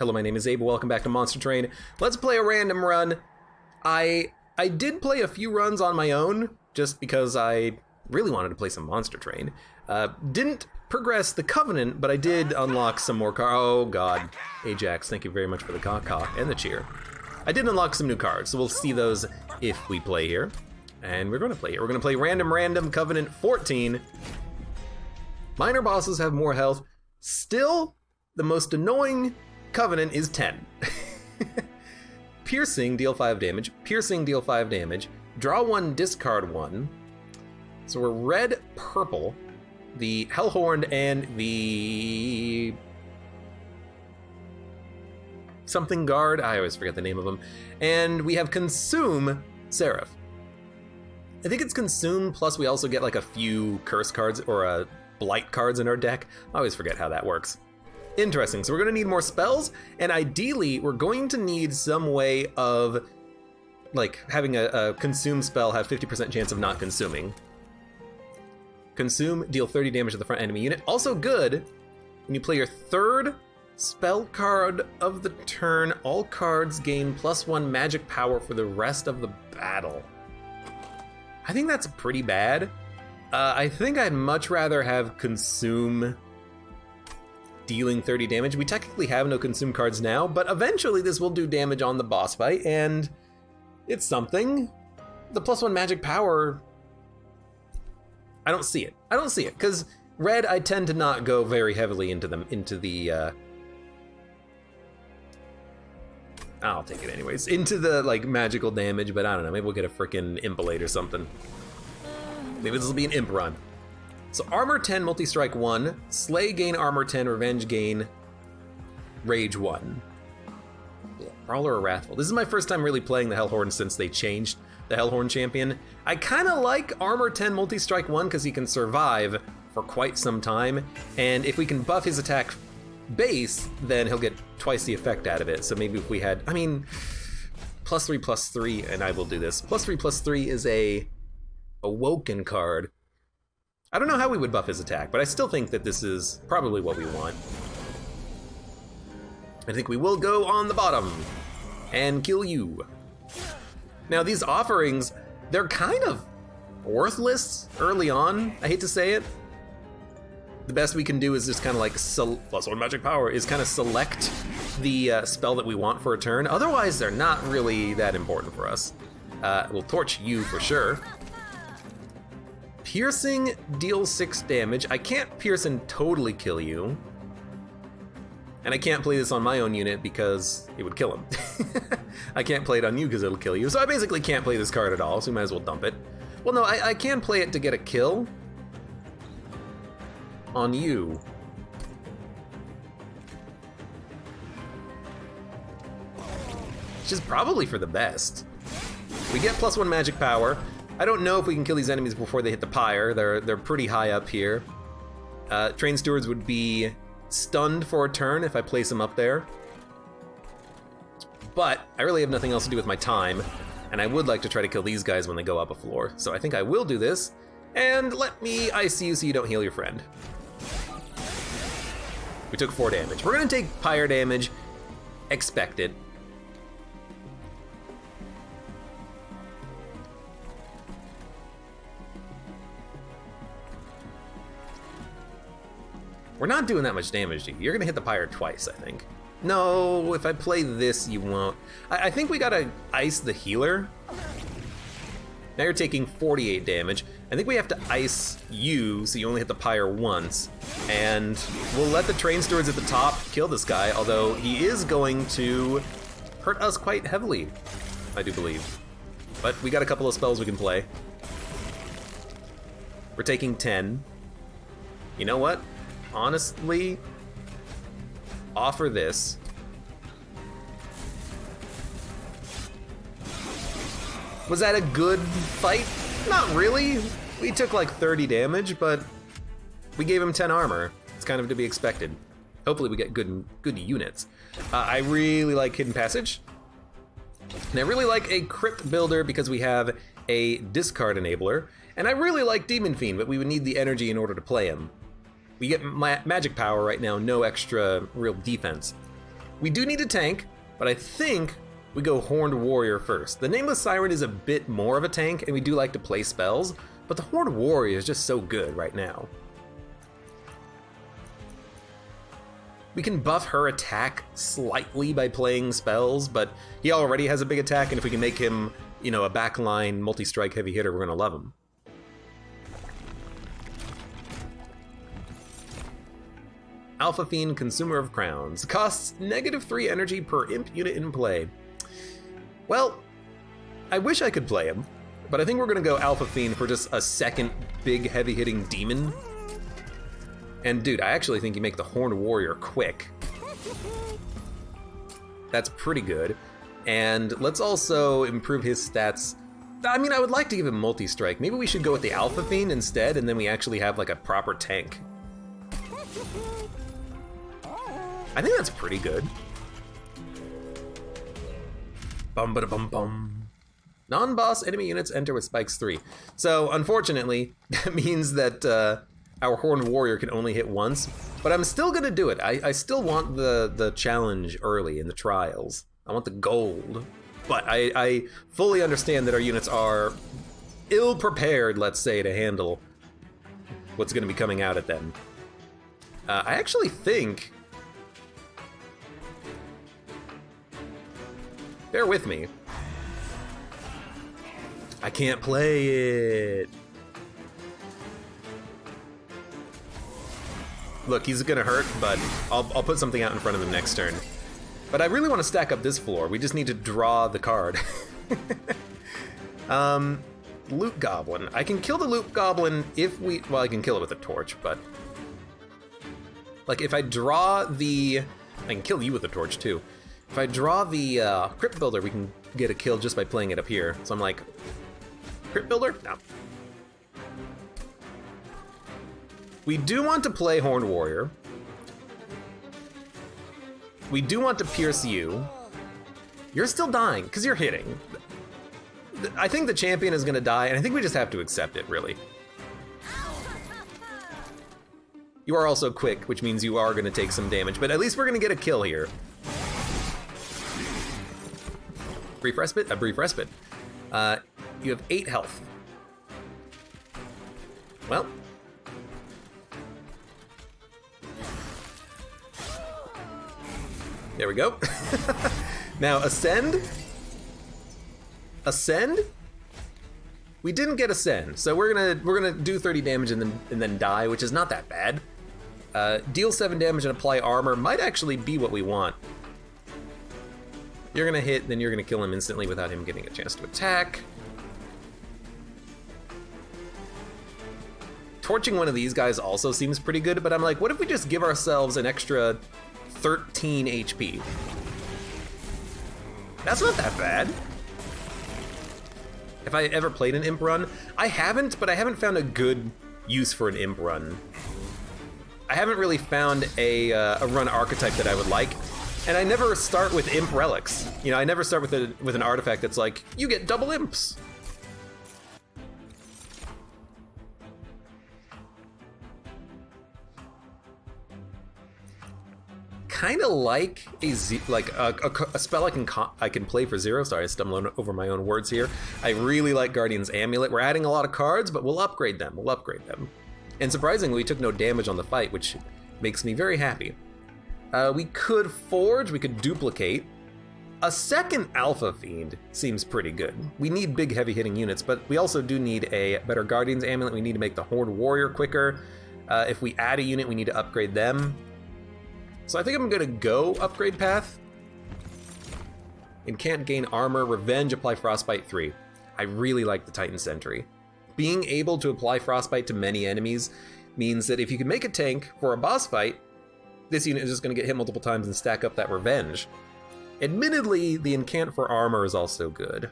Hello, my name is Abe. Welcome back to Monster Train. Let's play a random run. I did play a few runs on my own, just because I really wanted to play some Monster Train. Didn't progress the Covenant, but I did unlock some more cards. Oh god, Ajax, thank you very much for the caw-caw and the cheer. I did unlock some new cards, so we'll see those if we play here. And we're going to play here. We're going to play Random Covenant 14. Minor bosses have more health. Still, the most annoying Covenant is 10. Piercing, deal 5 damage. Piercing, deal 5 damage. Draw 1, discard 1. So we're red, purple, the Hellhorned, and the something guard. I always forget the name of them. And we have Consume Seraph. I think it's Consume, plus we also get like a few curse cards or blight cards in our deck. I always forget how that works. Interesting, so we're gonna need more spells, and ideally we're going to need some way of like having a consume spell have 50% chance of not consuming. Consume, deal 30 damage to the front enemy unit. Also good, when you play your third spell card of the turn, all cards gain +1 magic power for the rest of the battle. I think that's pretty bad. I think I'd much rather have Consume dealing 30 damage. We technically have no Consume cards now, but eventually this will do damage on the boss fight, and it's something. The +1 magic power, I don't see it. I don't see it, because red, I tend to not go very heavily into the I'll take it anyways, into the like magical damage, but I don't know, maybe we'll get a frickin' Impalate or something. Maybe this will be an Imp run. So armor 10, multi-strike 1, slay gain armor 10, revenge gain, rage 1. Brawler or Wrathful. This is my first time really playing the Hellhorn since they changed the Hellhorn champion. I kind of like armor 10, multi-strike 1 because he can survive for quite some time, and if we can buff his attack base, then he'll get twice the effect out of it. So maybe if we had, I mean, +3/+3, and I will do this. +3/+3 is a Awoken card. I don't know how we would buff his attack, but I still think that this is probably what we want. I think we will go on the bottom and kill you. Now these offerings, they're kind of worthless early on. I hate to say it. The best we can do is just kind of like +1 magic power is kind of select the spell that we want for a turn. Otherwise, they're not really that important for us. We'll torch you for sure. Piercing deals 6 damage. I can't pierce and totally kill you. And I can't play this on my own unit because it would kill him. I can't play it on you because it'll kill you. So I basically can't play this card at all, so we might as well dump it. Well, no, I can play it to get a kill on you. Which is probably for the best. We get +1 magic power. I don't know if we can kill these enemies before they hit the pyre. They're pretty high up here. Train stewards would be stunned for a turn if I place them up there. But I really have nothing else to do with my time, and I would like to try to kill these guys when they go up a floor. So I think I will do this, and let me ice you so you don't heal your friend. We took 4 damage. We're gonna take pyre damage, expected. We're not doing that much damage to you. You're gonna hit the pyre twice, I think. No, if I play this, you won't. I think we gotta ice the healer. Now you're taking 48 damage. I think we have to ice you so you only hit the pyre once. And we'll let the train stewards at the top kill this guy, although he is going to hurt us quite heavily, I do believe. But we got a couple of spells we can play. We're taking 10. You know what? Honestly, offer this. Was that a good fight? Not really. We took like 30 damage, but we gave him 10 armor. It's kind of to be expected. Hopefully we get good units. I really like Hidden Passage. And I really like a Crypt Builder because we have a discard enabler. And I really like Demon Fiend, but we would need the energy in order to play him. We get magic power right now, no extra real defense. We do need a tank, but I think we go Horned Warrior first. The Nameless Siren is a bit more of a tank, and we do like to play spells, but the Horned Warrior is just so good right now. We can buff her attack slightly by playing spells, but he already has a big attack, and if we can make him, you know, a backline multi-strike heavy hitter, we're gonna love him. Alpha Fiend, Consumer of Crowns. Costs -3 energy per imp unit in play. Well, I wish I could play him, but I think we're gonna go Alpha Fiend for just a second big heavy-hitting demon. And dude, I actually think you make the Horned Warrior quick. That's pretty good. And let's also improve his stats. I mean, I would like to give him multi-strike. Maybe we should go with the Alpha Fiend instead, and then we actually have like a proper tank. I think that's pretty good. Bum ba da bum bum. Non-boss enemy units enter with spikes 3. So unfortunately, that means that our Horned Warrior can only hit once, but I'm still gonna do it. I still want the challenge early in the trials. I want the gold, but I fully understand that our units are ill-prepared, let's say, to handle what's gonna be coming out at them. I actually think... Bear with me. I can't play it. Look, he's gonna hurt, but I'll put something out in front of him next turn. But I really want to stack up this floor. We just need to draw the card. Loot Goblin. I can kill the Loot Goblin if we... Well, I can kill it with a torch, but... Like, if I draw the... I can kill you with a torch, too. If I draw the Crypt Builder, we can get a kill just by playing it up here. So I'm like... Crypt Builder? No. We do want to play Horned Warrior. We do want to pierce you. You're still dying, because you're hitting. I think the champion is going to die, and I think we just have to accept it, really. You are also quick, which means you are going to take some damage, but at least we're going to get a kill here. Brief respite? A brief respite. You have 8 health. Well. There we go. Now, Ascend. Ascend? We didn't get Ascend, so we're gonna do 30 damage and then die, which is not that bad. Deal 7 damage and apply armor might actually be what we want. You're gonna hit, then you're gonna kill him instantly without him getting a chance to attack. Torching one of these guys also seems pretty good, but I'm like, what if we just give ourselves an extra 13 HP? That's not that bad. Have I ever played an imp run? I haven't, but I haven't found a good use for an imp run. I haven't really found a run archetype that I would like, and I never start with imp relics. You know, I never start with an artifact that's like, you get double imps. Kind of like a spell I can play for 0. Sorry, I stumbled over my own words here. I really like Guardian's Amulet. We're adding a lot of cards, but we'll upgrade them. And surprisingly, we took no damage on the fight, which makes me very happy. We could forge, we could duplicate. A second Alpha Fiend seems pretty good. We need big, heavy-hitting units, but we also do need a better Guardian's Amulet. We need to make the Horned Warrior quicker. If we add a unit, we need to upgrade them. So I think I'm gonna go upgrade path. And can't gain armor, revenge, apply frostbite 3. I really like the Titan Sentry. Being able to apply frostbite to many enemies means that if you can make a tank for a boss fight, this unit is just gonna get hit multiple times and stack up that revenge. Admittedly, the incant for armor is also good.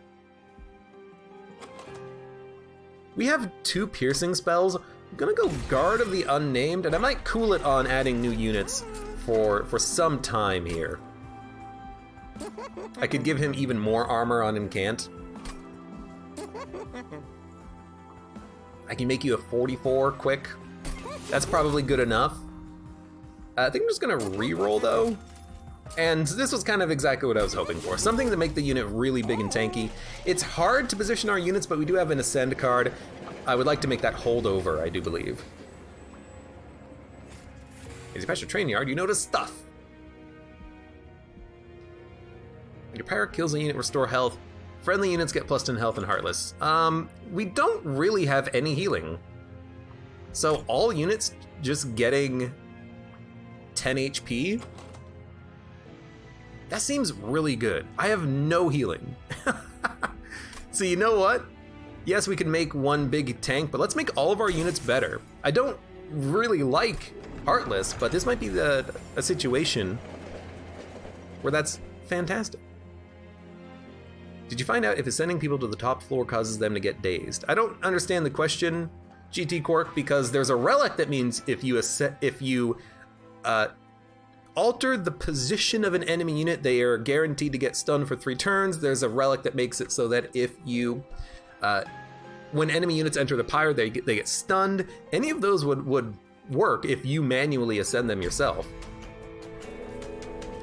We have 2 piercing spells. I'm gonna go Guard of the Unnamed, and I might cool it on adding new units for some time here. I could give him even more armor on Incant. I can make you a 44 quick. That's probably good enough. I think I'm just gonna reroll though. And this was kind of exactly what I was hoping for. Something to make the unit really big and tanky. It's hard to position our units, but we do have an Ascend card. I would like to make that holdover, I do believe. As you pass your train yard, you notice stuff. Your power kills a unit, restore health. Friendly units get +10 health and Heartless. We don't really have any healing. So all units just getting 10 HP? That seems really good. I have no healing. So you know what? Yes, we can make one big tank, but let's make all of our units better. I don't really like Heartless, but this might be a situation where that's fantastic. Did you find out if ascending people to the top floor causes them to get dazed? I don't understand the question, GT Quark, because there's a relic that means if you alter the position of an enemy unit, they are guaranteed to get stunned for 3 turns. There's a relic that makes it so that if you, when enemy units enter the pyre, they get stunned. Any of those would work if you manually ascend them yourself.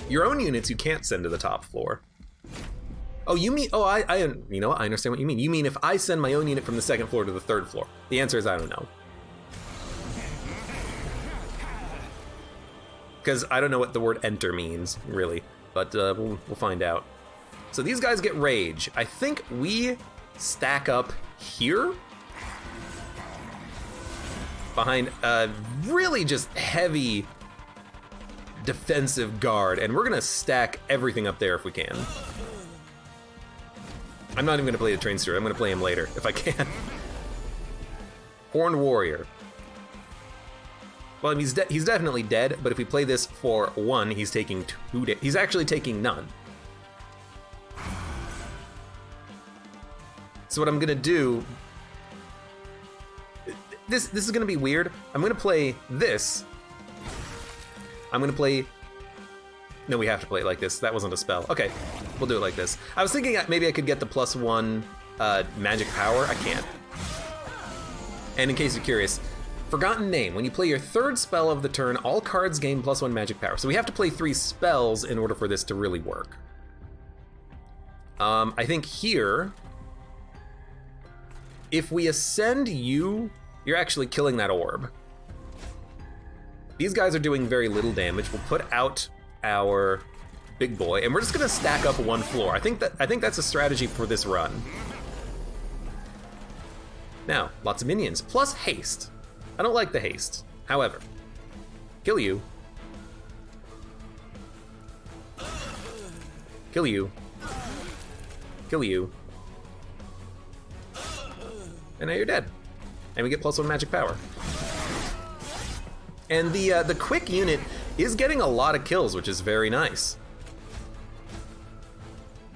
Your own units you can't send to the top floor. Oh, you mean, oh, I you know what, I understand what you mean. You mean if I send my own unit from the 2nd floor to the 3rd floor? The answer is I don't know. Because I don't know what the word enter means, really, but we'll find out. So these guys get rage. I think we stack up here behind a really just heavy defensive guard, and we're gonna stack everything up there if we can. I'm not even gonna play the train steward. I'm gonna play him later if I can. Horned Warrior. Well, he's definitely dead, but if we play this for 1, he's taking 2 he's actually taking none. So what I'm gonna do, this is gonna be weird. I'm gonna play this. I'm gonna play, no, we have to play it like this. That wasn't a spell. Okay, we'll do it like this. I was thinking maybe I could get the +1 magic power. I can't. And in case you're curious, Forgotten Name. When you play your 3rd spell of the turn, all cards gain +1 magic power. So we have to play 3 spells in order for this to really work. I think here, if we ascend you, you're actually killing that orb. These guys are doing very little damage. We'll put out our big boy, and we're just gonna stack up 1 floor. I think that's a strategy for this run. Now, lots of minions, plus haste. I don't like the haste. However, kill you. Kill you. Kill you. And now you're dead. And we get +1 magic power. And the quick unit is getting a lot of kills, which is very nice.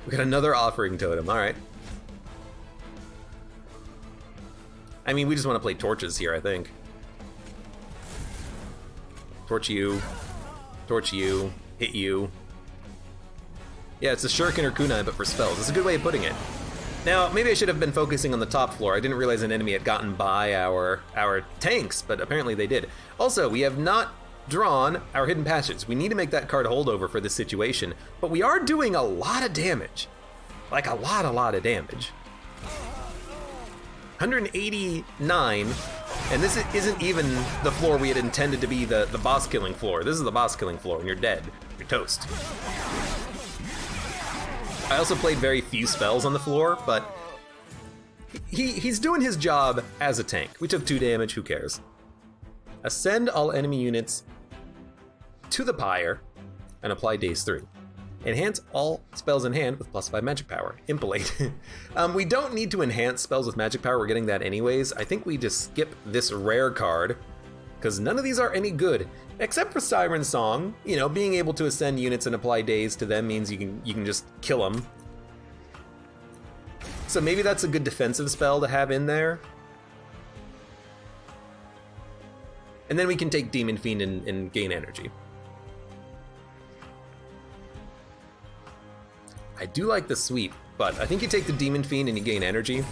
We got another offering totem, all right. I mean, we just want to play torches here, I think. Torch you, hit you. Yeah, it's a Shuriken or Kunai, but for spells. It's a good way of putting it. Now, maybe I should have been focusing on the top floor. I didn't realize an enemy had gotten by our tanks, but apparently they did. Also, we have not drawn our Hidden Passage. We need to make that card holdover for this situation, but we are doing a lot of damage. Like a lot of damage. 189, and this isn't even the floor we had intended to be the boss killing floor. This is the boss killing floor, and you're dead. You're toast. I also played very few spells on the floor, but he's doing his job as a tank. We took 2 damage, who cares? Ascend all enemy units to the pyre and apply Daze 3. Enhance all spells in hand with +5 magic power. Impalate. We don't need to enhance spells with magic power. We're getting that anyways. I think we just skip this rare card because none of these are any good, except for Siren Song. You know, being able to ascend units and apply Daze to them means you can just kill them. So maybe that's a good defensive spell to have in there. And then we can take Demon Fiend and gain energy. I do like the sweep, but I think you take the Demon Fiend and you gain energy.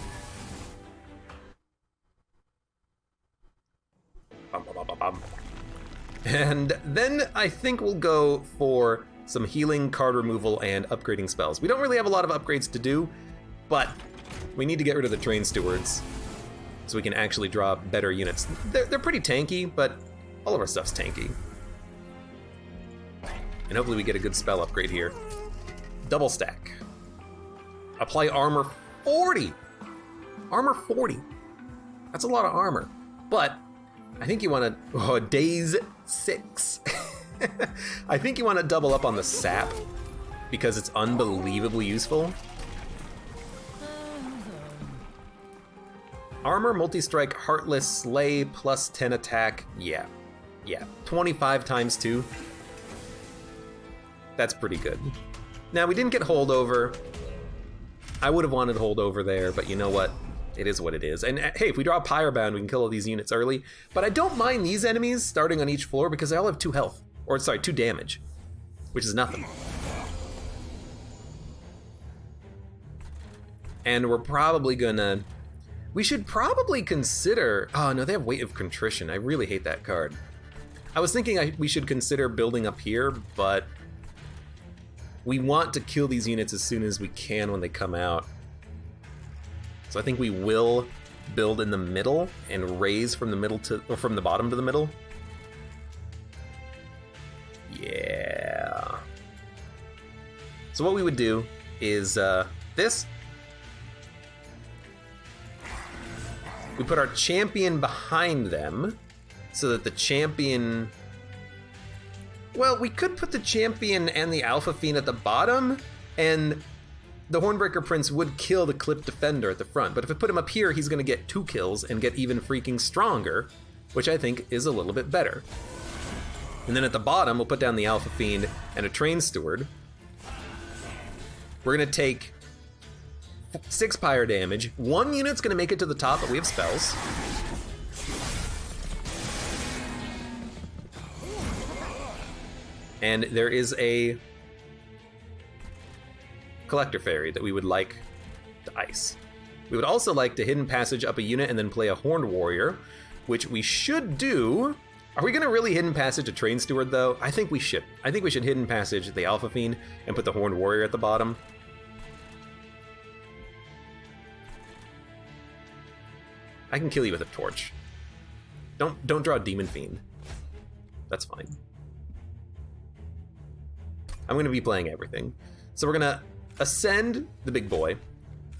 And then I think we'll go for some healing, card removal, and upgrading spells. We don't really have a lot of upgrades to do, but we need to get rid of the Train Stewards so we can actually draw better units. They're pretty tanky, but all of our stuff's tanky. And hopefully we get a good spell upgrade here. Double stack. Apply armor 40. Armor 40. That's a lot of armor. But I think you want to, days 6. I think you want to double up on the sap because it's unbelievably useful. Armor, multi-strike, heartless, slay, plus 10 attack. Yeah. 25 times 2. That's pretty good. Now, we didn't get holdover. I would have wanted holdover there, but you know what? It is what it is. And hey, if we draw Pyrebound, we can kill all these units early. But I don't mind these enemies starting on each floor because they all have 2 health. Or, sorry, 2 damage. Which is nothing. And we're probably gonna... We should probably consider... Oh, no, they have Weight of Contrition. I really hate that card. I was thinking we should consider building up here, but... We want to kill these units as soon as we can when they come out. So I think we will build in the middle and raise from the middle to, or from the bottom to the middle. Yeah. So what we would do is this. We put our champion behind them so that the champion... Well, we could put the champion and the Alpha Fiend at the bottom, and the Hornbreaker Prince would kill the Clip Defender at the front. But if I put him up here, he's going to get 2 kills and get even freaking stronger, which I think is a little bit better. And then at the bottom, we'll put down the Alpha Fiend and a Train Steward. We're going to take 6 pyre damage. 1 unit's going to make it to the top, but we have spells. And there is a Collector Fairy that we would like to ice. We would also like to Hidden Passage up a unit and then play a Horned Warrior, which we should do. Are we gonna really Hidden Passage a Train Steward though? I think we should. I think we should Hidden Passage the Alpha Fiend and put the Horned Warrior at the bottom. I can kill you with a torch. Don't draw a Demon Fiend. That's fine. I'm going to be playing everything. So we're going to ascend the big boy,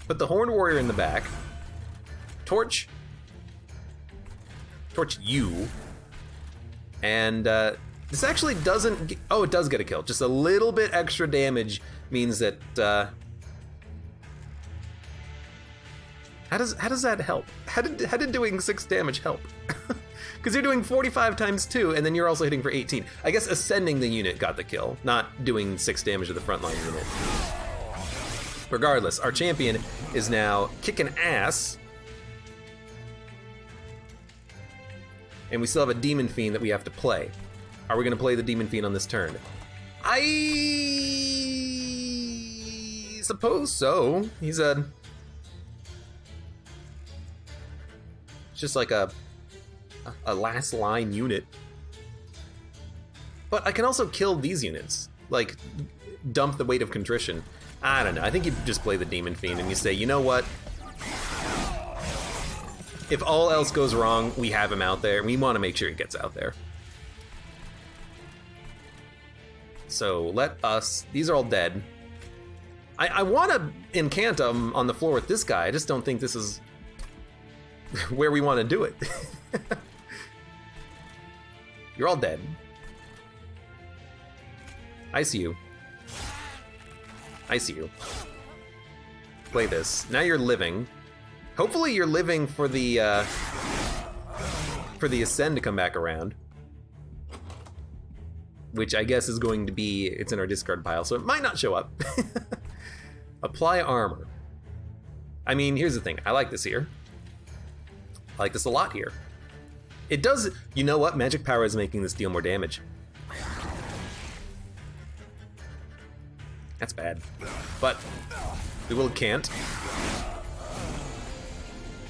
put the Horned Warrior in the back, torch you, and this actually doesn't... Oh, it does get a kill. Just a little bit extra damage means that... How does that help? How did doing 6 damage help? Because you're doing 45 times 2, and then you're also hitting for 18. I guess ascending the unit got the kill, not doing 6 damage to the frontline unit. Regardless, our champion is now kicking ass. And we still have a Demon Fiend that we have to play. Are we going to play the Demon Fiend on this turn? I suppose so. He's just like a last line unit. But I can also kill these units, like dump the Weight of Contrition. I don't know, I think you just play the Demon Fiend and you say, you know what? If all else goes wrong, we have him out there, and we want to make sure he gets out there. So let us, these are all dead. I want to incant him on the floor with this guy, I just don't think this is where we want to do it. You're all dead. I see you. I see you. Play this. Now you're living. Hopefully you're living for the Ascend to come back around. Which I guess is going to be, it's in our discard pile, so it might not show up. Apply armor. I mean, here's the thing. I like this here. I like this a lot here. It does, you know what? Magic power is making this deal more damage. That's bad. But we will can't.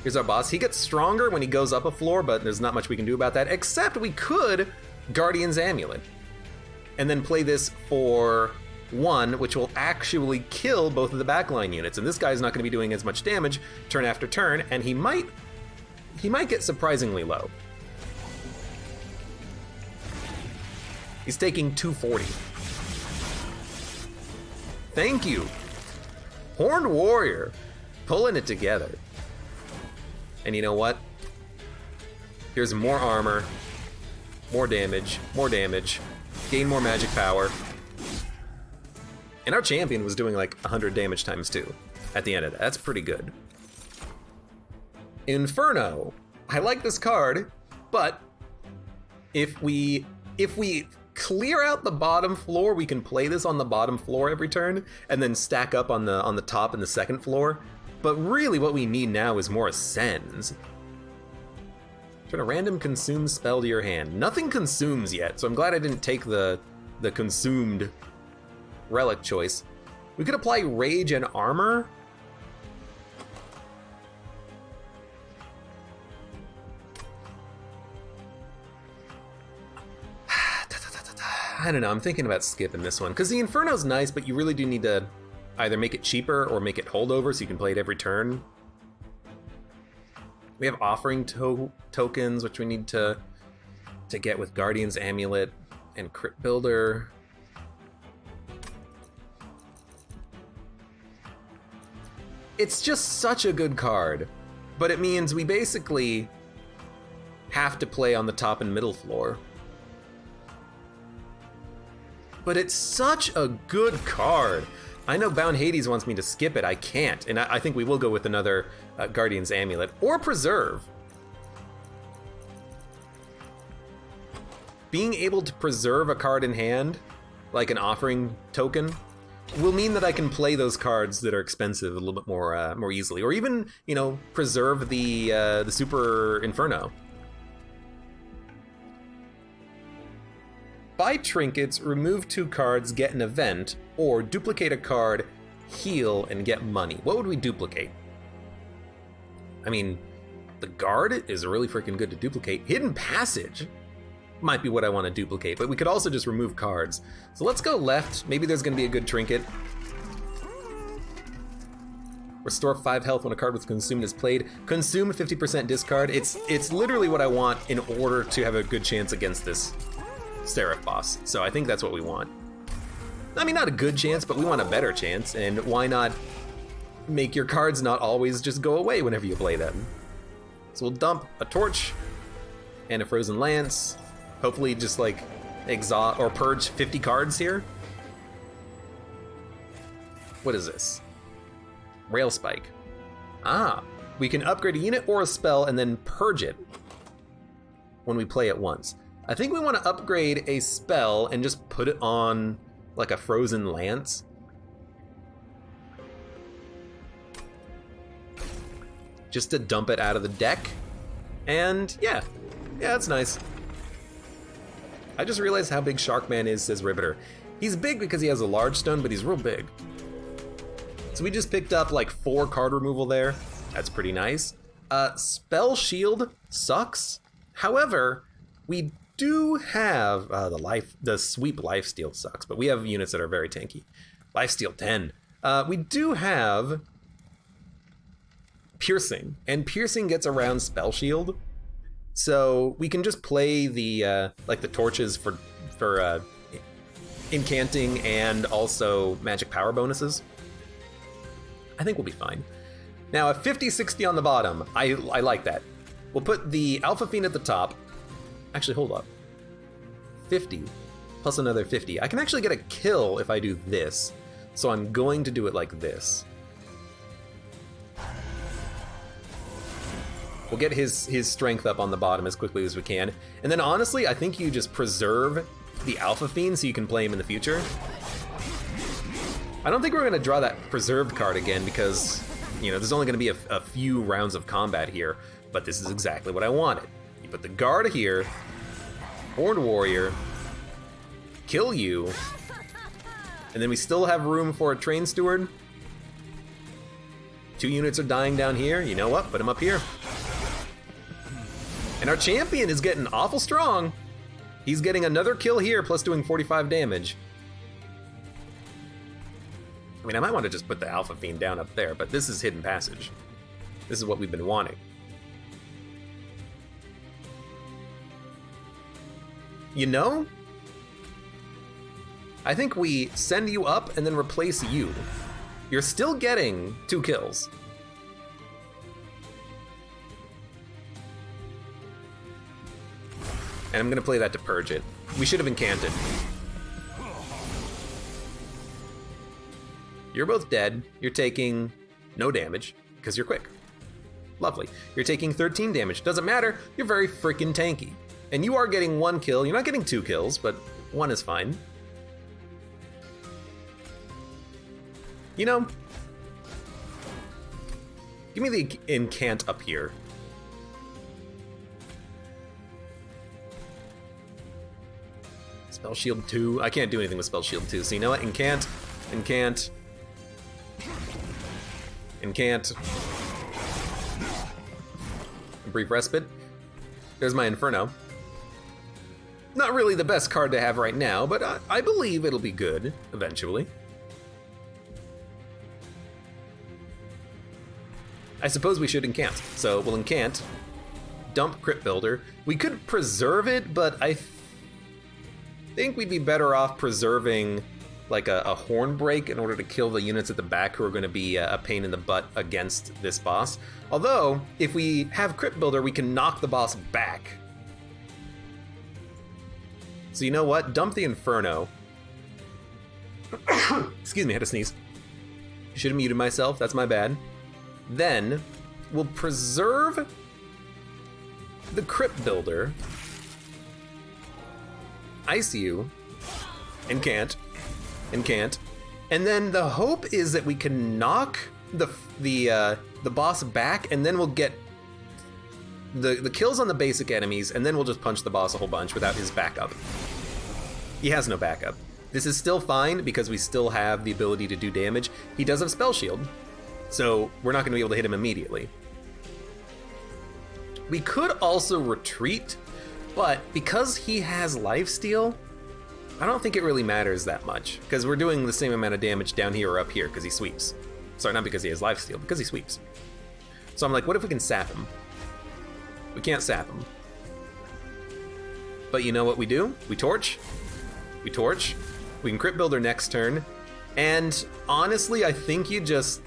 Here's our boss. He gets stronger when he goes up a floor, but there's not much we can do about that, except we could Guardian's Amulet. and then play this for 1, which will actually kill both of the backline units. And this guy's not going to be doing as much damage turn after turn, and he might get surprisingly low. He's taking 240. Thank you. Horned Warrior, pulling it together. And you know what? Here's more armor, more damage, gain more magic power. And our champion was doing like 100 damage times 2 at the end of that. That's pretty good. Inferno. I like this card, but if we clear out the bottom floor, we can play this on the bottom floor every turn and then stack up on the top and the second floor. But really what we need now is more ascends. Turn a random consume spell to your hand. Nothing consumes yet, so I'm glad I didn't take the consumed relic choice. We could apply rage and armor. I don't know, I'm thinking about skipping this one, because the Inferno's nice, but you really do need to either make it cheaper or make it holdover so you can play it every turn. We have offering tokens, which we need to get with Guardian's Amulet and Crit Builder. It's just such a good card, but it means we basically have to play on the top and middle floor. But it's such a good card. I know Bound Hades wants me to skip it. I can't, and I think we will go with another Guardian's Amulet or Preserve. Being able to preserve a card in hand, like an offering token, will mean that I can play those cards that are expensive a little bit more easily, or even, you know, preserve the Super Inferno. Buy trinkets, remove 2 cards, get an event, or duplicate a card, heal, and get money. What would we duplicate? I mean, the guard is really freaking good to duplicate. Hidden Passage might be what I want to duplicate, but we could also just remove cards. So let's go left. Maybe there's going to be a good trinket. Restore 5 health when a card with consumed is played. Consume 50% discard. It's literally what I want in order to have a good chance against this Seraph boss, so I think that's what we want. I mean, not a good chance, but we want a better chance, and why not make your cards not always just go away whenever you play them? So we'll dump a torch and a frozen lance, hopefully just like exhaust or purge 50 cards here. What is this? Rail Spike. Ah, we can upgrade a unit or a spell and then purge it when we play it once. I think we want to upgrade a spell and just put it on like a frozen lance. Just to dump it out of the deck. And yeah, that's nice. I just realized how big Sharkman is, says Riveter. He's big because he has a large stone, but he's real big. So we just picked up like 4 card removal there. That's pretty nice. Spell Shield sucks. However, we do have the sweep lifesteal sucks, but we have units that are very tanky. Lifesteal 10. We do have piercing, and piercing gets around spell shield, so we can just play the like the torches for incanting and also magic power bonuses. I think we'll be fine. Now a 50-60 on the bottom. I like that. We'll put the Alpha Fiend at the top. Actually, hold up. 50 plus another 50. I can actually get a kill if I do this. So I'm going to do it like this. We'll get his strength up on the bottom as quickly as we can. And then honestly, I think you just preserve the Alpha Fiend so you can play him in the future. I don't think we're going to draw that preserved card again because, you know, there's only going to be a few rounds of combat here. But this is exactly what I wanted. You put the guard here, Horned Warrior, kill you, and then we still have room for a Train Steward. 2 units are dying down here. You know what? Put him up here. And our champion is getting awful strong. He's getting another kill here, plus doing 45 damage. I mean, I might want to just put the Alpha Fiend down up there, but this is Hidden Passage. This is what we've been wanting. You know? I think we send you up and then replace you. You're still getting 2 kills. And I'm gonna play that to purge it. We should have incanted. You're both dead. You're taking no damage, because you're quick. Lovely. You're taking 13 damage. Doesn't matter, you're very freaking tanky. And you are getting 1 kill. You're not getting 2 kills, but 1 is fine. You know, give me the incant up here. Spell Shield 2. I can't do anything with Spell Shield 2. So you know what? Incant. Incant. Incant. Brief Respite. There's my Inferno. Not really the best card to have right now, but I believe it'll be good eventually. I suppose we should incant. So we'll incant. Dump Crypt Builder. We could preserve it, but I think we'd be better off preserving like a Horn Break in order to kill the units at the back who are going to be a pain in the butt against this boss. Although, if we have Crypt Builder, we can knock the boss back. So you know what? Dump the Inferno. Excuse me, I had to sneeze. Should have muted myself, that's my bad. Then, we'll preserve the Crypt Builder. Ice you. Incant. Incant. And then the hope is that we can knock the boss back, and then we'll get the kills on the basic enemies, and then we'll just punch the boss a whole bunch without his backup. He has no backup. This is still fine because we still have the ability to do damage. He does have Spell Shield, so we're not going to be able to hit him immediately. We could also retreat, but because he has lifesteal, I don't think it really matters that much, because we're doing the same amount of damage down here or up here because he sweeps. Sorry, not because he has lifesteal, because he sweeps. So I'm like, what if we can sap him? We can't sap him. But you know what we do? We torch. We torch. We can Crypt Builder next turn. And honestly, I think you just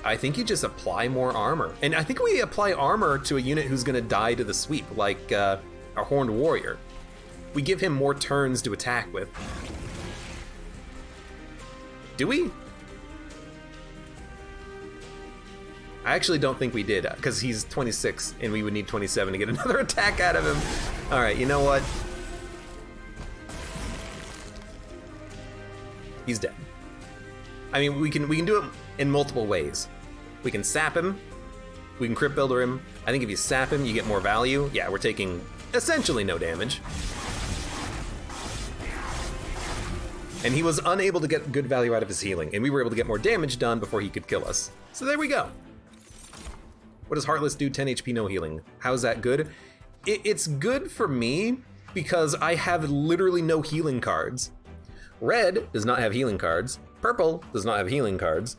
apply more armor. And I think we apply armor to a unit who's gonna die to the sweep, like our Horned Warrior. We give him more turns to attack with. Do we? I actually don't think we did, because he's 26 and we would need 27 to get another attack out of him. All right, you know what? He's dead. I mean, we can do it in multiple ways. We can sap him. We can Crypt Builder him. I think if you sap him, you get more value. Yeah, we're taking essentially no damage. And he was unable to get good value out of his healing, and we were able to get more damage done before he could kill us. So there we go. What does Heartless do? 10 HP, no healing. How's that good? It's good for me because I have literally no healing cards. Red does not have healing cards. Purple does not have healing cards.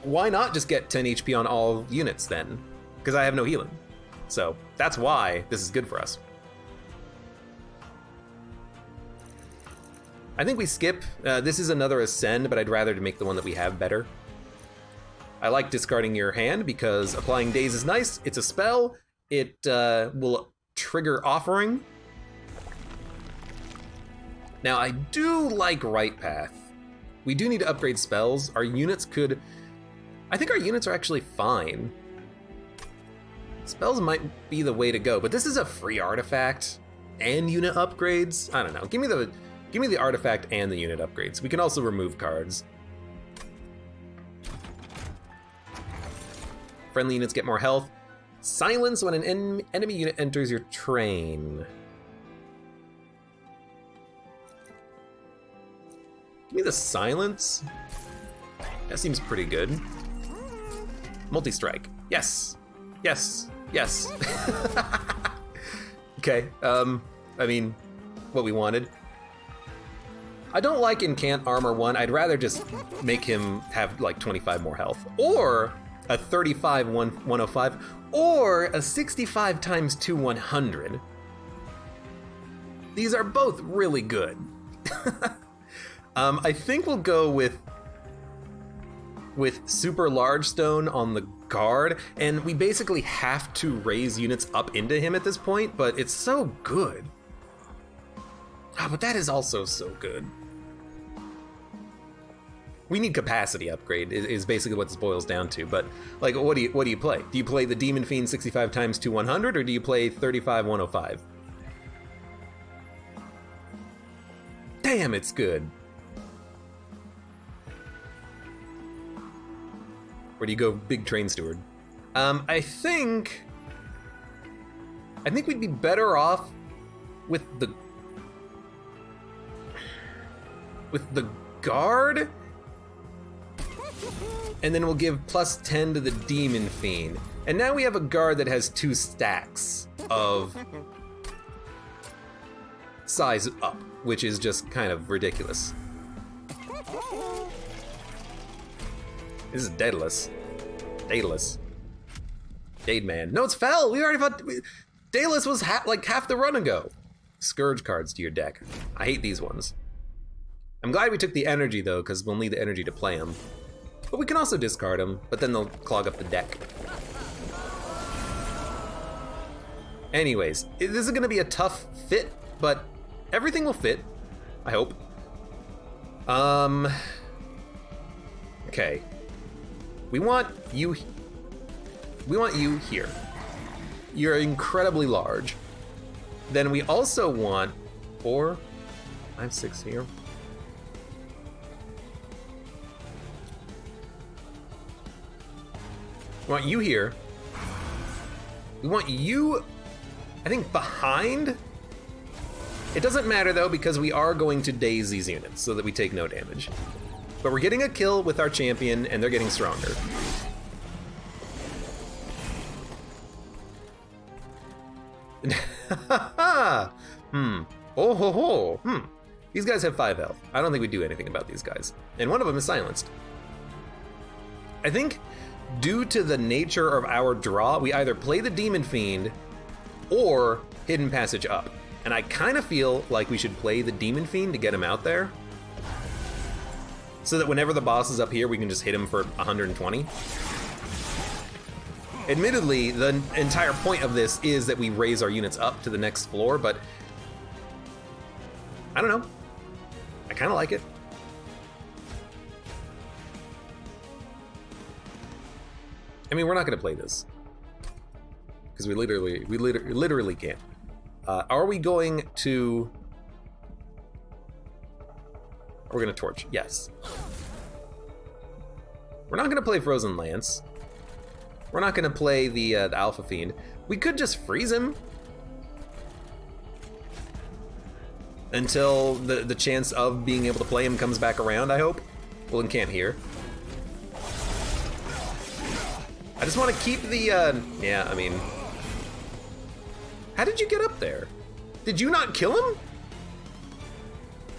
Why not just get 10 HP on all units then? Because I have no healing. So that's why this is good for us. I think we skip. This is another Ascend, but I'd rather to make the one that we have better. I like discarding your hand because applying Daze is nice. It's a spell. It will trigger Offering. Now, I do like Right Path. We do need to upgrade spells. Our units could... I think our units are actually fine. Spells might be the way to go, but this is a free artifact and unit upgrades. I don't know. Give me the artifact and the unit upgrades. We can also remove cards. Friendly units get more health. Silence when an enemy unit enters your train. Give me the silence. That seems pretty good. Multi-strike. Yes. Yes. Yes. Okay, I mean, what we wanted. I don't like Incant Armor 1. I'd rather just make him have like 25 more health. Or a 35 105. Or a 65 times 2 100. These are both really good. I think we'll go with super large stone on the guard, and we basically have to raise units up into him at this point, but it's so good. Oh, but that is also so good. We need capacity upgrade is basically what this boils down to, but like what do you play? Do you play the Demon Fiend 65 times 2 100, or do you play 35 105? Damn, it's good. Where do you go, Big Train Steward? I think we'd be better off with the guard, and then we'll give plus 10 to the Demon Fiend. And now we have a guard that has 2 stacks of size up, which is just kind of ridiculous. This is Daedalus. Dade Man. No, it's Fell! We already fought... Daedalus was like half the run ago. Scourge cards to your deck. I hate these ones. I'm glad we took the energy though, because we'll need the energy to play them. But we can also discard them, but then they'll clog up the deck. Anyways, this is gonna be a tough fit, but everything will fit, I hope. Okay. We want you here. You're incredibly large. Then we also want 4, 5, 6 here. We want you here. We want you, I think, behind. It doesn't matter though, because we are going to daze these units so that we take no damage. But we're getting a kill with our champion, and they're getting stronger. Oh ho ho. These guys have 5 health. I don't think we do anything about these guys. And one of them is silenced. I think due to the nature of our draw, we either play the Demon Fiend or Hidden Passage up. And I kind of feel like we should play the Demon Fiend to get him out there, so that whenever the boss is up here, we can just hit him for 120. Admittedly, the entire point of this is that we raise our units up to the next floor, but I don't know. I kind of like it. I mean, we're not going to play this because we literally can't. Are we going to? We're gonna torch, yes. We're not gonna play Frozen Lance. We're not gonna play the Alpha Fiend. We could just freeze him until the chance of being able to play him comes back around, I hope. Well, and can't hear. I just want to keep the, yeah, I mean. How did you get up there? Did you not kill him?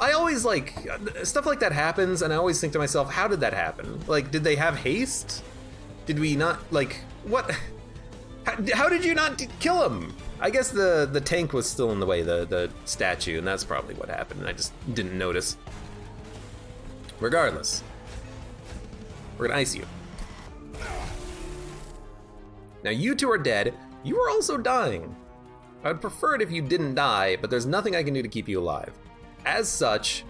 I always like, stuff like that happens, and I always think to myself, how did that happen? Like, did they have haste? Did we not, like, what? How did you not kill him? I guess the tank was still in the way, the statue, and that's probably what happened, and I just didn't notice. Regardless, we're gonna ice you. Now you two are dead. You are also dying. I would prefer it if you didn't die, but there's nothing I can do to keep you alive. As such,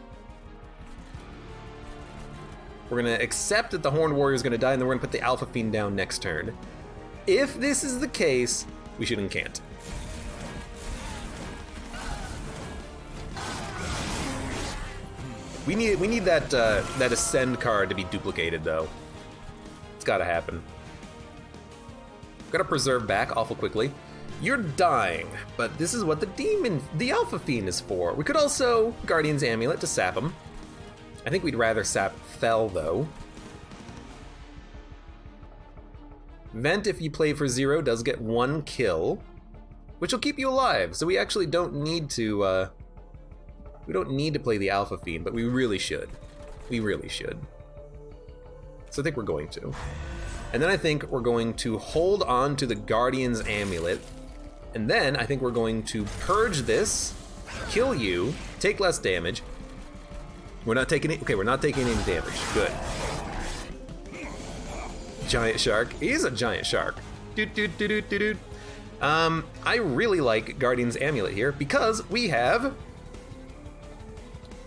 we're gonna accept that the Horned Warrior is gonna die, and then we're gonna put the Alpha Fiend down next turn. If this is the case, we should incant. We need that that Ascend card to be duplicated though. It's gotta happen. Gotta preserve back awful quickly. You're dying, but this is what the Alpha Fiend is for. We could also Guardian's Amulet to sap him. I think we'd rather sap Fell though. Vent, if you play for 0, does get 1 kill. which will keep you alive. So we actually don't need to, we don't need to play the Alpha Fiend, but we really should. We really should. So I think we're going to. And then I think we're going to hold on to the Guardian's Amulet. And then I think we're going to purge this, kill you, take less damage. We're not taking it. Okay, we're not taking any damage. Good. Giant shark. He's a giant shark. I really like Guardian's Amulet here because we have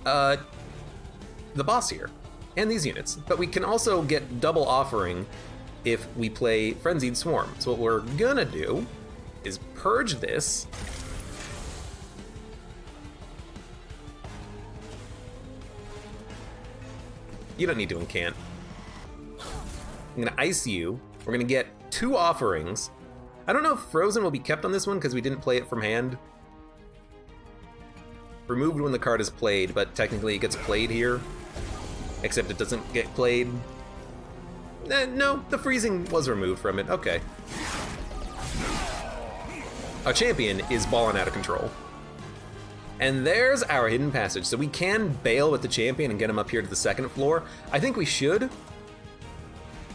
the boss here and these units. But we can also get double offering if we play Frenzied Swarm. So what we're gonna do is purge this. You don't need to incant. I'm gonna ice you. We're gonna get 2 offerings. I don't know if Frozen will be kept on this one because we didn't play it from hand. Removed when the card is played, but technically it gets played here. Except it doesn't get played. No, the freezing was removed from it. Okay. Our champion is balling out of control. And there's our hidden passage. So we can bail with the champion and get him up here to the 2nd floor. I think we should.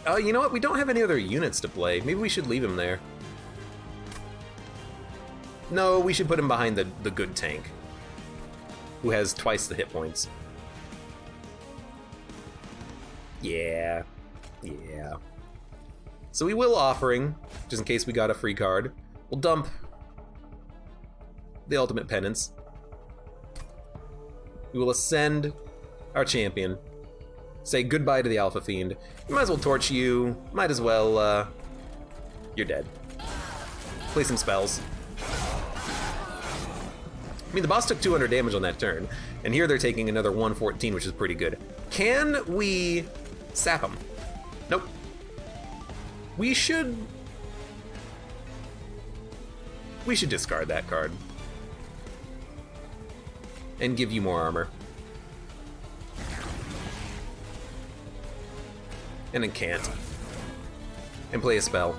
You know what? We don't have any other units to play. Maybe we should leave him there. No, we should put him behind the good tank, who has twice the hit points. Yeah. So we will offering, just in case we got a free card. We'll dump the ultimate penance. We will ascend our champion. Say goodbye to the Alpha Fiend. You might as well torch you. Might as well, you're dead. Play some spells. I mean, the boss took 200 damage on that turn, and here they're taking another 114, which is pretty good. Can we sap him? Nope. We should discard that card. And give you more armor. And then can't. And play a spell.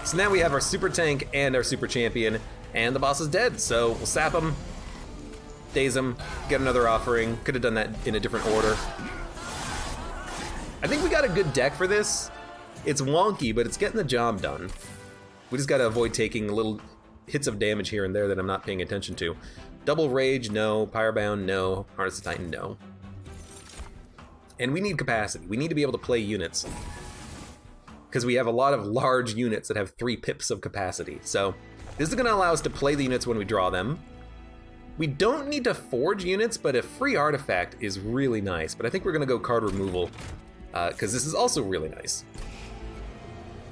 So now we have our super tank and our super champion, and the boss is dead, so we'll sap him, daze him, get another offering. Could have done that in a different order. I think we got a good deck for this. It's wonky, but it's getting the job done. We just gotta avoid taking little hits of damage here and there that I'm not paying attention to. Double Rage, no. Firebound, no. Harness of Titan, no. And we need capacity. We need to be able to play units, because we have a lot of large units that have 3 pips of capacity. So this is gonna allow us to play the units when we draw them. We don't need to forge units, but a free artifact is really nice. But I think we're gonna go card removal, because this is also really nice.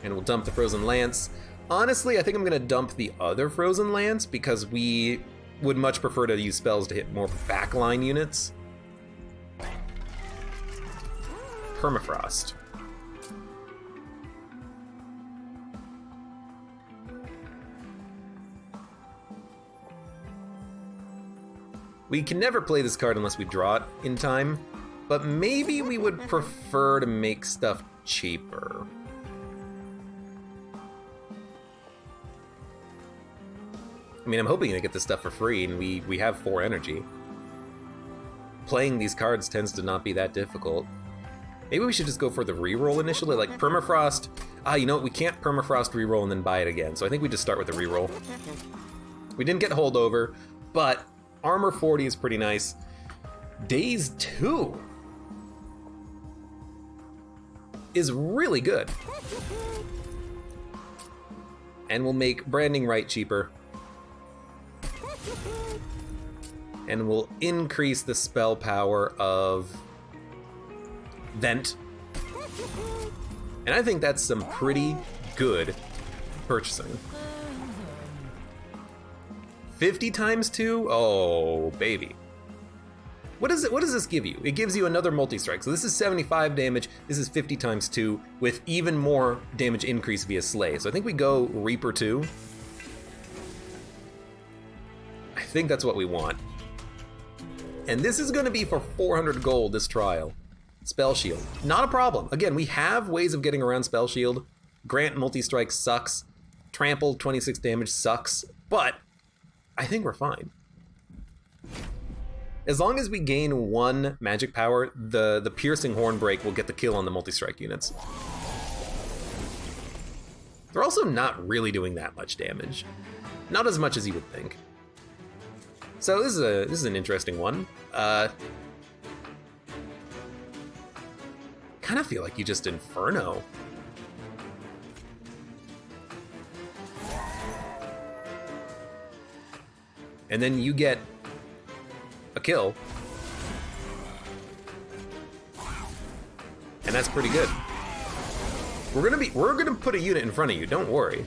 And we'll dump the Frozen Lance. Honestly, I think I'm gonna dump the other Frozen Lance because we would much prefer to use spells to hit more backline units. Permafrost. We can never play this card unless we draw it in time, but maybe we would prefer to make stuff cheaper. I mean, I'm hoping to get this stuff for free, and we have 4 energy. Playing these cards tends to not be that difficult. Maybe we should just go for the reroll initially, like Permafrost. You know what? We can't Permafrost reroll and then buy it again, so I think we just start with the reroll. We didn't get holdover, but Armor 40 is pretty nice. Daze 2 is really good. And we'll make Branding Right cheaper. And we'll increase the spell power of Vent. And I think that's some pretty good purchasing. 50 times 2? Oh, baby. What does this give you? It gives you another multi-strike. So this is 75 damage. This is 50 times 2 with even more damage increase via Slay. So I think we go Reaper 2. I think that's what we want. And this is going to be for 400 gold this trial. Spell Shield. Not a problem. Again, we have ways of getting around Spell Shield. Grant multi-strike sucks. Trample 26 damage sucks. But I think we're fine. As long as we gain 1 magic power, the Piercing Hornbreak will get the kill on the multi-strike units. They're also not really doing that much damage. Not as much as you would think. So this is an interesting one. Kind of feel like you just Inferno. And then you get a kill. And that's pretty good. We're gonna put a unit in front of you, don't worry.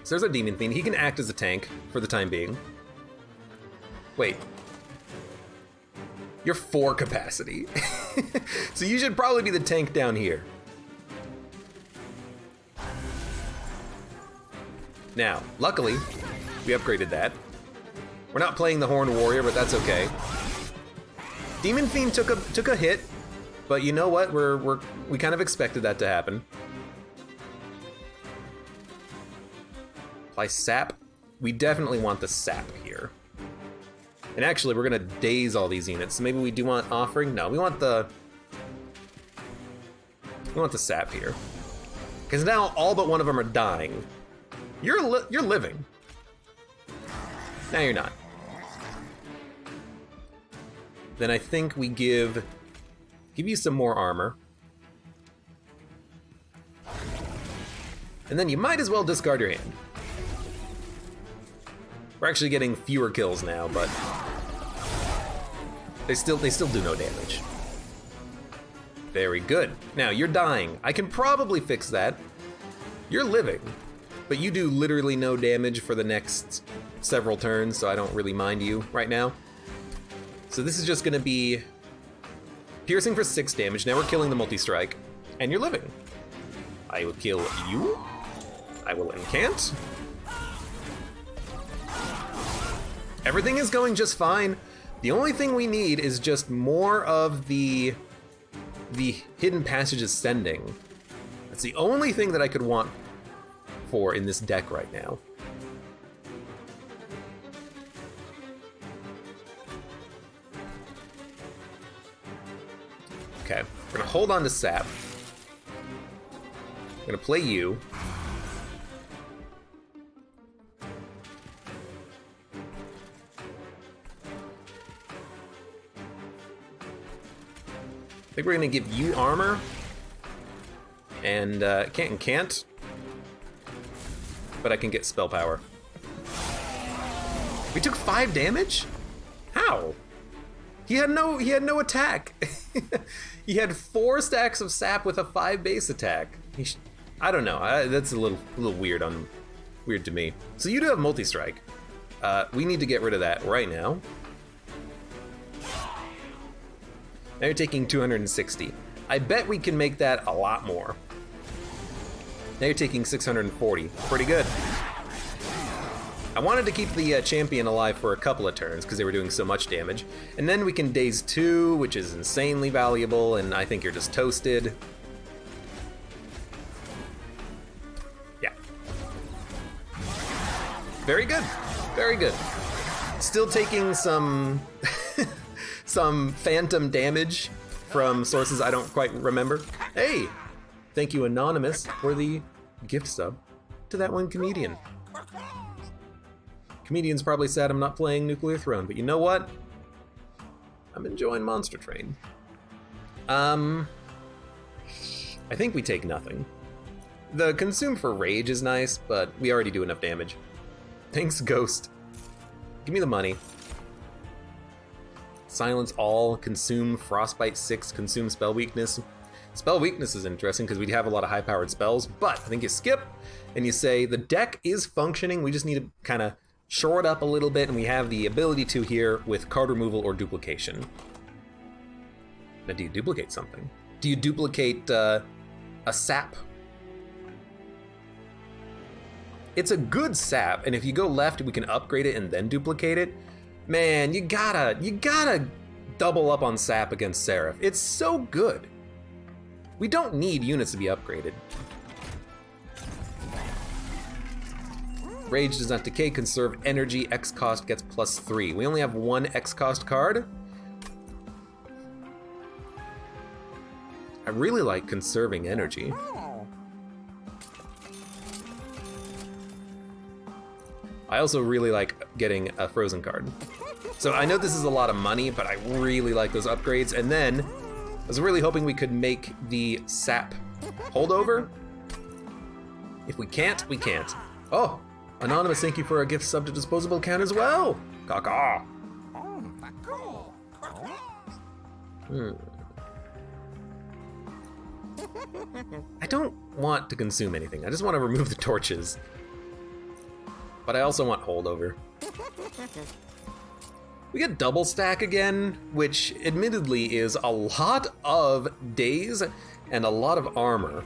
So there's our Demon Fiend. He can act as a tank for the time being. Wait. You're 4 capacity. So you should probably be the tank down here. Now, luckily, we upgraded that. We're not playing the Horned Warrior, but that's okay. Demon Fiend took a hit, but you know what? We kind of expected that to happen. Apply sap. We definitely want the sap here. And actually, we're gonna daze all these units. So maybe we do want offering. No, we want the sap here, because now all but one of them are dying. You're living. Now you're not. Then I think we give you some more armor. And then you might as well discard your hand. We're actually getting fewer kills now, but they still do no damage. Very good. Now you're dying. I can probably fix that. You're living, but you do literally no damage for the next several turns, so I don't really mind you right now. So this is just gonna be piercing for 6 damage. Now we're killing the multi-strike, and you're living. I will kill you. I will incant. Everything is going just fine. The only thing we need is just more of the Hidden Passage Ascending. That's the only thing that I could want for in this deck right now. Okay, we're gonna hold on to sap. I'm gonna play you. I think we're gonna give you armor, and can't, but I can get spell power. We took 5 damage? How? He had no attack. He had 4 stacks of sap with a 5 base attack. I don't know. That's a little weird to me. So you do have multi-strike. We need to get rid of that right now. Now you're taking 260. I bet we can make that a lot more. Now you're taking 640. Pretty good. I wanted to keep the champion alive for a couple of turns because they were doing so much damage. And then we can daze 2, which is insanely valuable, and I think you're just toasted. Yeah. Very good. Very good. Still taking some some phantom damage from sources I don't quite remember. Hey, thank you Anonymous for the gift sub to that one comedian. Comedian's probably sad I'm not playing Nuclear Throne, but you know what? I'm enjoying Monster Train. I think we take nothing. The Consume for Rage is nice, but we already do enough damage. Thanks, Ghost. Give me the money. Silence all, consume Frostbite 6, consume Spell Weakness. Spell Weakness is interesting because we have a lot of high-powered spells, but I think you skip and you say the deck is functioning, we just need to kind of shore it up a little bit, and we have the ability to here with card removal or duplication. Now, do you duplicate something? Do you duplicate a sap? It's a good sap, and if you go left, we can upgrade it and then duplicate it. Man, you gotta double up on sap against Seraph. It's so good. We don't need units to be upgraded. Rage does not decay, conserve energy, X cost gets +3. We only have one X cost card. I really like conserving energy. I also really like getting a frozen card. So I know this is a lot of money, but I really like those upgrades. And then I was really hoping we could make the sap holdover. If we can't, we can't. Oh, Anonymous, thank you for a gift sub to disposable account as well. Caw-caw. I don't want to consume anything. I just want to remove the torches. But I also want holdover. We get double stack again, which admittedly is a lot of days and a lot of armor.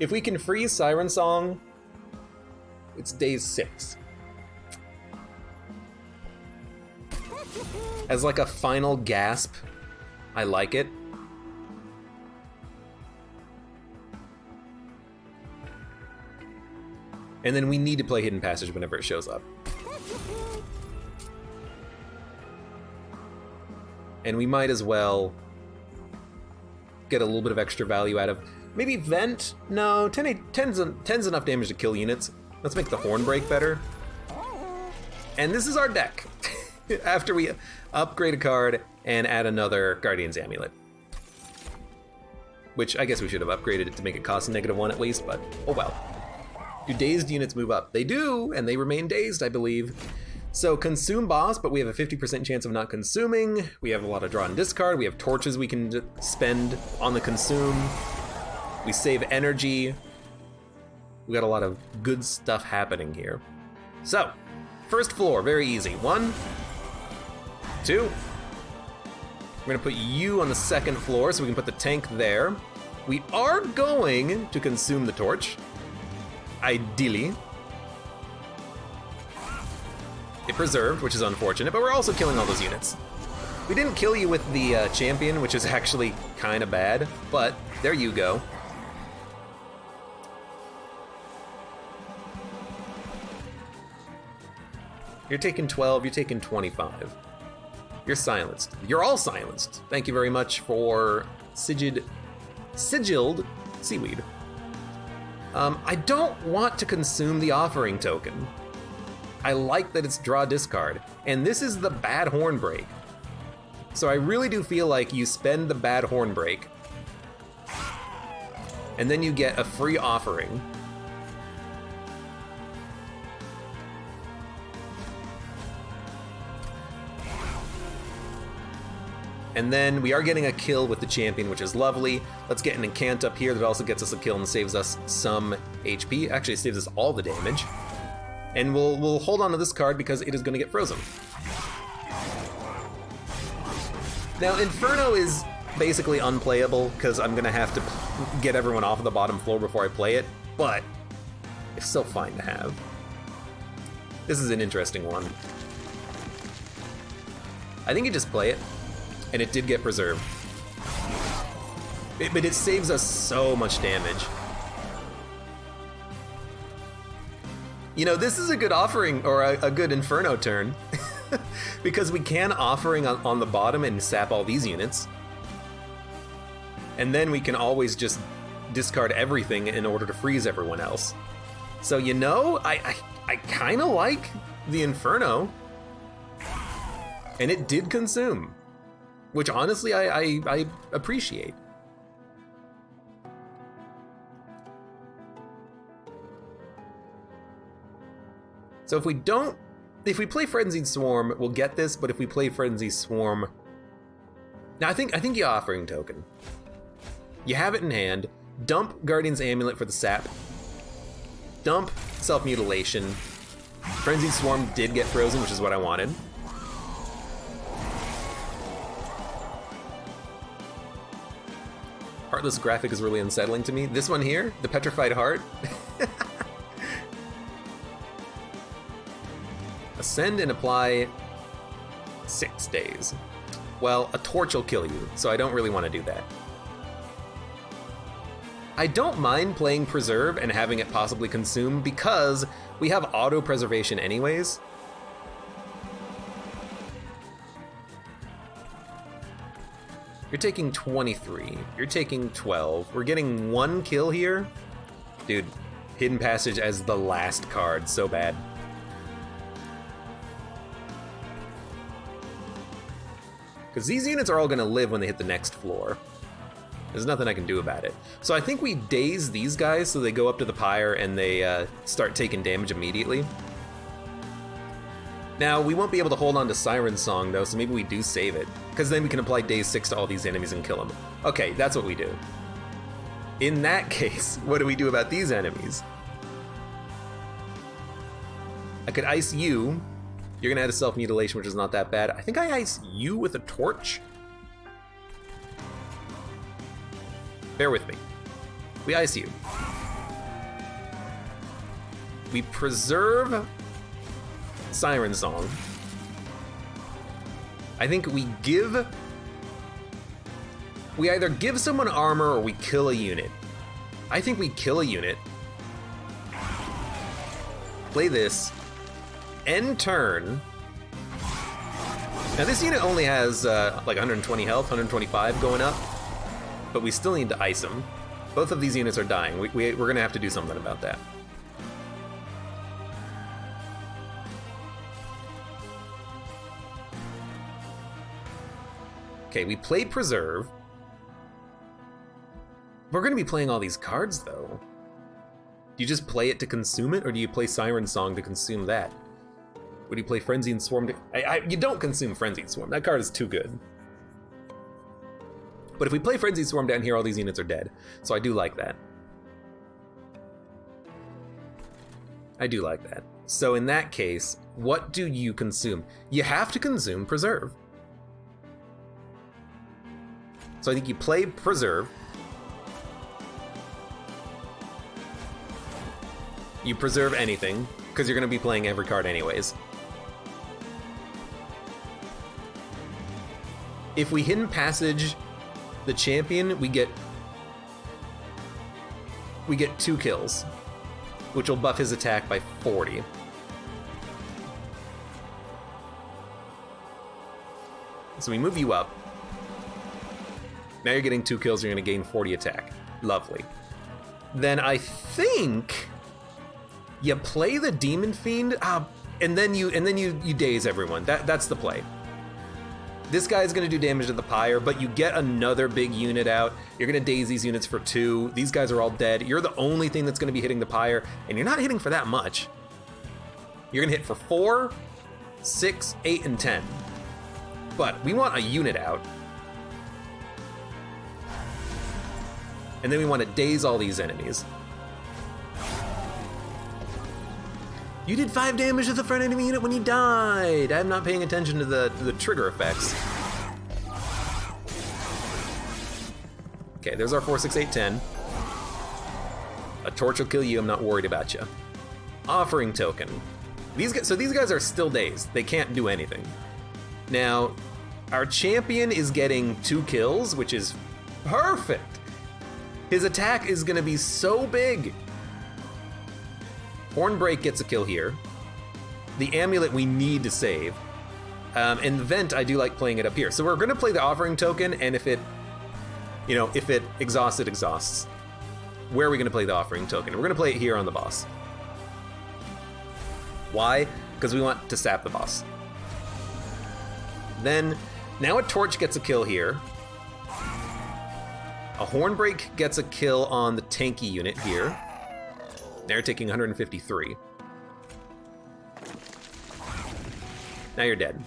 If we can freeze Siren Song, it's day 6. As like a final gasp, I like it. And then we need to play Hidden Passage whenever it shows up. And we might as well get a little bit of extra value out of maybe Vent? No, 10's enough damage to kill units. Let's make the Horn break better. And this is our deck. After we upgrade a card and add another Guardian's Amulet. Which I guess we should have upgraded it to make it cost -1 at least, but oh well. Do dazed units move up? They do, and they remain dazed, I believe. So consume boss, but we have a 50% chance of not consuming. We have a lot of draw and discard. We have torches we can spend on the consume. We save energy. We got a lot of good stuff happening here. So, first floor, very easy. 1, 2. We're gonna put you on the second floor so we can put the tank there. We are going to consume the torch. Ideally. It preserved, which is unfortunate, but we're also killing all those units. We didn't kill you with the champion, which is actually kind of bad, but there you go. You're taking 12, you're taking 25. You're silenced. You're all silenced. Thank you very much for sigilled seaweed. I don't want to consume the offering token. I like that it's draw discard, and this is the bad horn break. So I really do feel like you spend the bad horn break, and then you get a free offering. And then we are getting a kill with the champion, which is lovely. Let's get an incant up here that also gets us a kill and saves us some HP. Actually, it saves us all the damage. And we'll hold on to this card because it is going to get frozen. Now, Inferno is basically unplayable because I'm going to have to get everyone off of the bottom floor before I play it, but it's still fine to have. This is an interesting one. I think you just play it. And it did get preserved. But it saves us so much damage. You know, this is a good offering, or a good Inferno turn. Because we can offering on the bottom and sap all these units. And then we can always just discard everything in order to freeze everyone else. So, you know, I kind of like the Inferno. And it did consume. Which honestly, I appreciate. So if we play Frenzied Swarm, we'll get this, but if we play Frenzied Swarm... Now I think you offering token. You have it in hand, dump Guardian's Amulet for the sap, dump Self-Mutilation. Frenzied Swarm did get frozen, which is what I wanted. Heartless graphic is really unsettling to me. This one here, the Petrified Heart. Ascend and apply 6 days. Well, a torch will kill you, so I don't really want to do that. I don't mind playing Preserve and having it possibly consume because we have auto-preservation anyways. You're taking 23. You're taking 12. We're getting 1 kill here. Dude, Hidden Passage as the last card, so bad. Because these units are all going to live when they hit the next floor. There's nothing I can do about it. So I think we daze these guys so they go up to the pyre and they start taking damage immediately. Now, we won't be able to hold on to Siren Song, though, so maybe we do save it. Because then we can apply Daze 6 to all these enemies and kill them. Okay, that's what we do. In that case, what do we do about these enemies? I could ice you. You're gonna add a self-mutilation, which is not that bad. I think I ice you with a torch. Bear with me. We ice you. We preserve Siren Song. I think we either give someone armor or we kill a unit. I think we kill a unit. Play this. End turn. Now this unit only has like 120 health, 125 going up, but we still need to ice them. Both of these units are dying. We're gonna have to do something about that. Okay, we play Preserve. We're gonna be playing all these cards though. Do you just play it to consume it, or do you play Siren Song to consume that? Would you play Frenzied Swarm? You don't consume Frenzied Swarm. That card is too good. But if we play Frenzied Swarm down here, all these units are dead. So I do like that. I do like that. So in that case, what do you consume? You have to consume Preserve. So I think you play Preserve. You preserve anything, because you're going to be playing every card anyways. If we Hidden Passage the champion, we get 2 kills, which will buff his attack by 40. So we move you up. Now you're getting 2 kills, you're gonna gain 40 attack. Lovely. Then I think you play the Demon Fiend, and then you daze everyone. That's the play. This guy's gonna do damage to the pyre, but you get another big unit out. You're gonna daze these units for 2. These guys are all dead. You're the only thing that's gonna be hitting the pyre, and you're not hitting for that much. You're gonna hit for 4, 6, 8, and 10. But we want a unit out. And then we want to daze all these enemies. You did 5 damage to the front enemy unit when you died. I'm not paying attention to the trigger effects. Okay, there's our 4, 6, 8, 10. A torch will kill you. I'm not worried about you. Offering token. These guys are still dazed. They can't do anything. Now, our champion is getting 2 kills, which is perfect. His attack is gonna be so big. Hornbreak gets a kill here. The amulet we need to save. And the vent, I do like playing it up here. So we're gonna play the offering token, and if it exhausts, it exhausts. Where are we gonna play the offering token? We're gonna play it here on the boss. Why? Because we want to sap the boss. Then, now a torch gets a kill here. A Hornbreak gets a kill on the tanky unit here. Now you're taking 153. Now you're dead.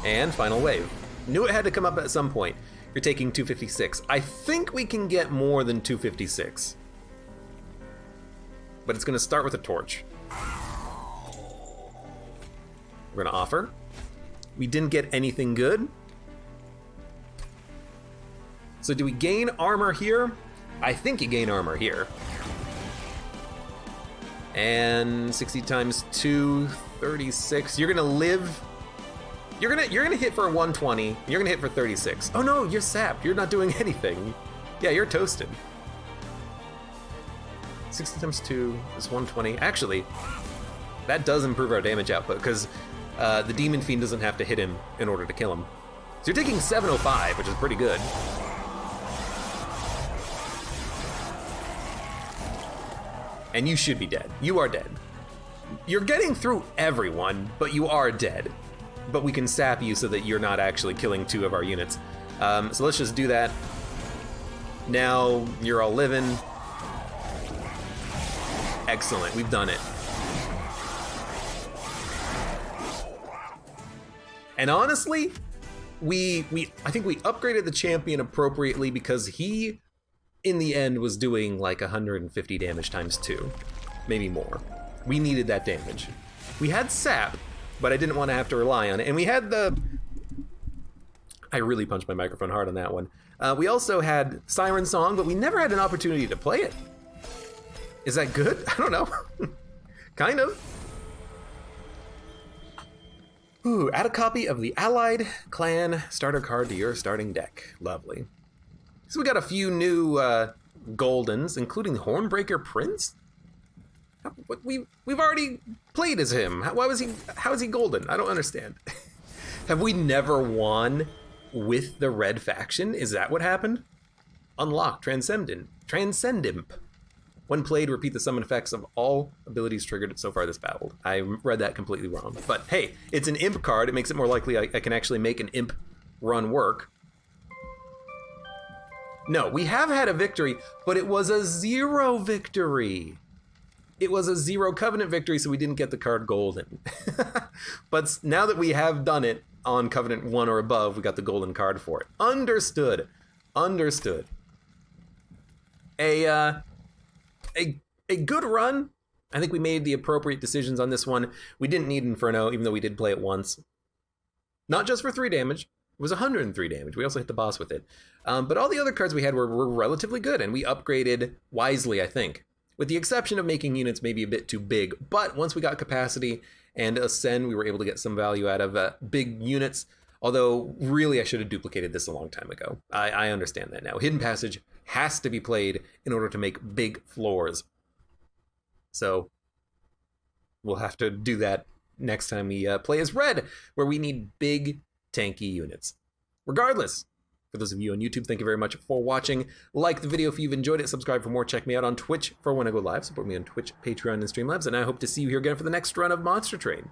And final wave. Knew it had to come up at some point. You're taking 256. I think we can get more than 256. But it's gonna start with a torch. We're gonna offer. We didn't get anything good. So do we gain armor here? I think you gain armor here. And 60 times 2, 36. You're gonna live. You're gonna hit for 120. You're gonna hit for 36. Oh no, you're sapped. You're not doing anything. Yeah, you're toasted. 60 times 2 is 120. Actually, that does improve our damage output because the Demon Fiend doesn't have to hit him in order to kill him. So you're taking 705, which is pretty good. And you should be dead. You are dead. You're getting through everyone, but you are dead. But we can sap you so that you're not actually killing 2 of our units. So let's just do that. Now you're all living. Excellent, we've done it. And honestly, I think we upgraded the champion appropriately because he, in the end, was doing like 150 damage times 2, maybe more. We needed that damage. We had sap, but I didn't want to have to rely on it. And we had the... I really punched my microphone hard on that one. We also had Siren Song, but we never had an opportunity to play it. Is that good? I don't know. Kind of. Ooh, add a copy of the Allied Clan starter card to your starting deck. Lovely. So we got a few new Goldens, including Hornbreaker Prince. We've already played as him. How is he golden? I don't understand. Have we never won with the red faction? Is that what happened? Unlock Transcendimp. When played, repeat the summon effects of all abilities triggered so far this battle. I read that completely wrong. But hey, it's an imp card. It makes it more likely I can actually make an imp run work. No, we have had a victory, but it was a 0 victory. It was a 0 Covenant victory, so we didn't get the card Golden. But now that we have done it on Covenant 1 or above, we got the Golden card for it. Understood. Understood. A good run. I think we made the appropriate decisions on this one. We didn't need Inferno, even though we did play it once. Not just for 3 damage. It was 103 damage. We also hit the boss with it. But all the other cards we had were relatively good, and we upgraded wisely, I think. With the exception of making units maybe a bit too big. But once we got capacity and Ascend, we were able to get some value out of big units. Although, really, I should have duplicated this a long time ago. I understand that now. Hidden Passage has to be played in order to make big floors. So, we'll have to do that next time we play as Red, where we need big, tanky units. Regardless, for those of you on YouTube, thank you very much for watching. Like the video if you've enjoyed it. Subscribe for more. Check me out on Twitch for when I go live. Support me on Twitch, Patreon, and Streamlabs. And I hope to see you here again for the next run of Monster Train.